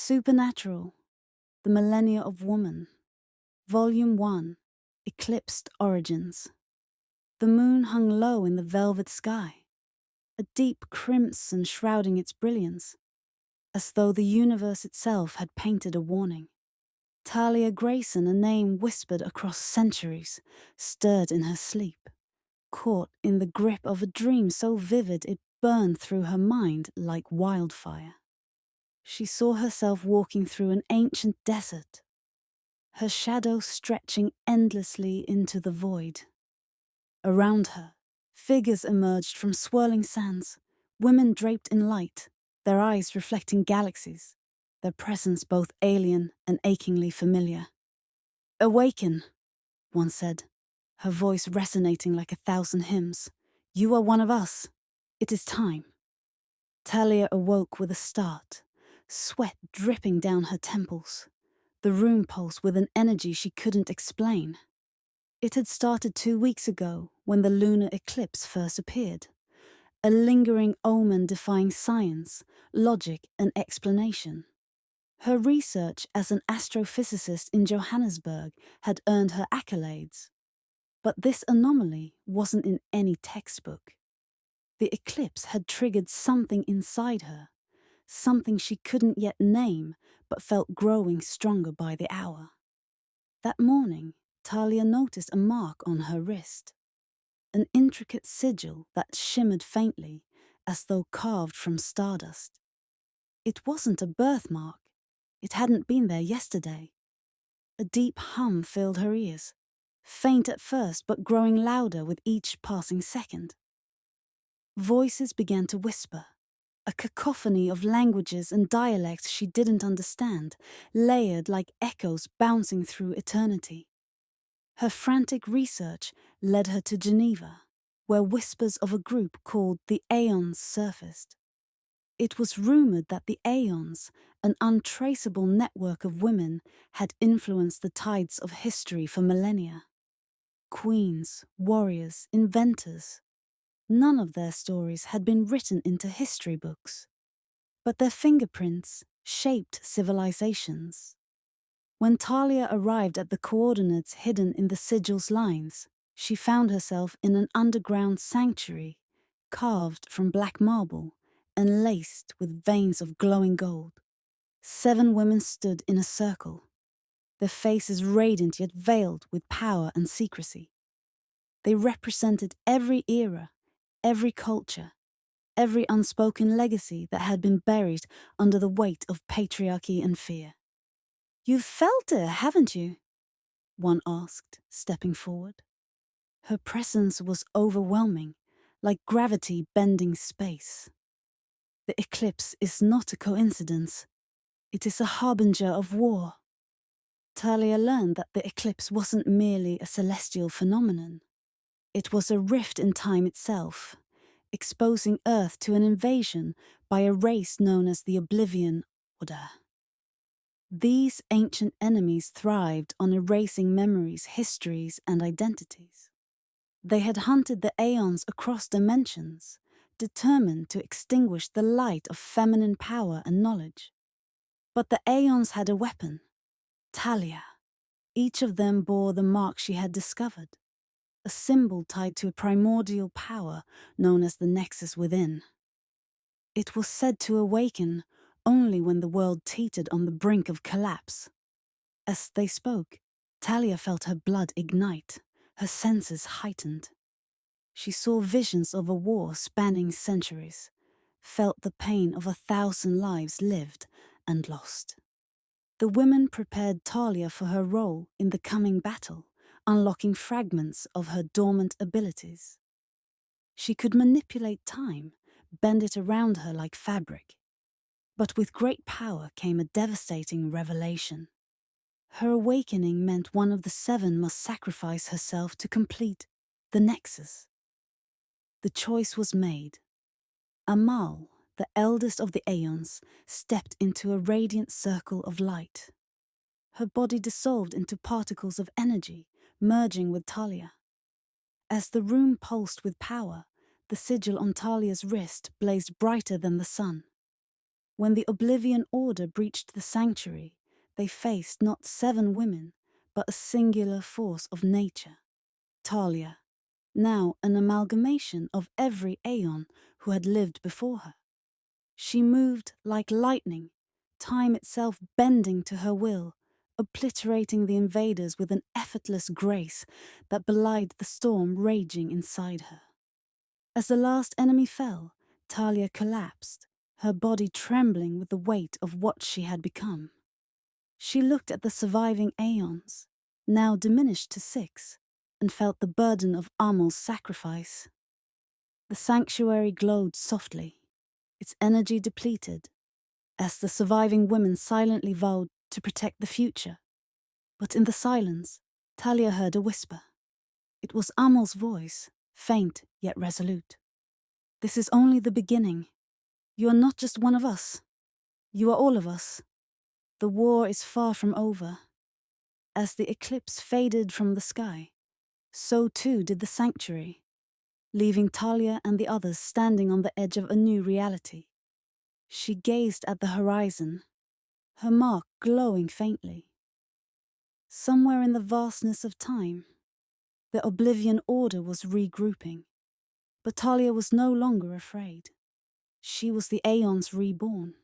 Supernatural, the Millennia of Woman, Volume 1, Eclipsed Origins. The moon hung low in the velvet sky, a deep crimson shrouding its brilliance, as though the universe itself had painted a warning. Talia Grayson, a name whispered across centuries, stirred in her sleep, caught in the grip of a dream so vivid it burned through her mind like wildfire. She saw herself walking through an ancient desert, her shadow stretching endlessly into the void. Around her, figures emerged from swirling sands, women draped in light, their eyes reflecting galaxies, their presence both alien and achingly familiar. "Awaken," one said, her voice resonating like 1,000 hymns. "You are one of us. It is time." Talia awoke with a start, sweat dripping down her temples, the room pulsed with an energy she couldn't explain. It had started 2 weeks ago when the lunar eclipse first appeared, a lingering omen defying science, logic, and explanation. Her research as an astrophysicist in Johannesburg had earned her accolades, but this anomaly wasn't in any textbook. The eclipse had triggered something inside her, something she couldn't yet name but felt growing stronger by the hour. That morning, Talia noticed a mark on her wrist, an intricate sigil that shimmered faintly as though carved from stardust. It wasn't a birthmark. It hadn't been there yesterday. A deep hum filled her ears, faint at first but growing louder with each passing second. Voices began to whisper, a cacophony of languages and dialects she didn't understand, layered like echoes bouncing through eternity. Her frantic research led her to Geneva, where whispers of a group called the Aeons surfaced. It was rumored that the Aeons, an untraceable network of women, had influenced the tides of history for millennia. Queens, warriors, inventors. None of their stories had been written into history books, but their fingerprints shaped civilizations. When Talia arrived at the coordinates hidden in the sigil's lines, she found herself in an underground sanctuary, carved from black marble and laced with veins of glowing gold. 7 women stood in a circle, their faces radiant yet veiled with power and secrecy. They represented every era, every culture, every unspoken legacy that had been buried under the weight of patriarchy and fear. "You've felt it, haven't you?" one asked, stepping forward. Her presence was overwhelming, like gravity bending space. "The eclipse is not a coincidence. It is a harbinger of war." Talia learned that the eclipse wasn't merely a celestial phenomenon. It was a rift in time itself, exposing Earth to an invasion by a race known as the Oblivion Order. These ancient enemies thrived on erasing memories, histories, and identities. They had hunted the Aeons across dimensions, determined to extinguish the light of feminine power and knowledge. But the Aeons had a weapon, Talia. Each of them bore the mark she had discovered, a symbol tied to a primordial power known as the Nexus Within. It was said to awaken only when the world teetered on the brink of collapse. As they spoke, Talia felt her blood ignite, her senses heightened. She saw visions of a war spanning centuries, felt the pain of 1,000 lives lived and lost. The women prepared Talia for her role in the coming battle, unlocking fragments of her dormant abilities. She could manipulate time, bend it around her like fabric. But with great power came a devastating revelation. Her awakening meant one of the 7 must sacrifice herself to complete the Nexus. The choice was made. Amal, the eldest of the Aeons, stepped into a radiant circle of light. Her body dissolved into particles of energy, merging with Talia. As the room pulsed with power, the sigil on Talia's wrist blazed brighter than the sun. When the Oblivion Order breached the sanctuary, they faced not 7 women, but a singular force of nature, Talia, now an amalgamation of every Aeon who had lived before her. She moved like lightning, time itself bending to her will, obliterating the invaders with an effortless grace that belied the storm raging inside her. As the last enemy fell, Talia collapsed, her body trembling with the weight of what she had become. She looked at the surviving Aeons, now diminished to 6, and felt the burden of Amel's sacrifice. The sanctuary glowed softly, its energy depleted, as the surviving women silently vowed to protect the future. But in the silence, Talia heard a whisper. It was Amel's voice, faint yet resolute. "This is only the beginning. You are not just one of us. You are all of us. The war is far from over." As the eclipse faded from the sky, so too did the sanctuary, leaving Talia and the others standing on the edge of a new reality. She gazed at the horizon, her mark glowing faintly. Somewhere in the vastness of time, the Oblivion Order was regrouping, but Talia was no longer afraid. She was the Aeons reborn.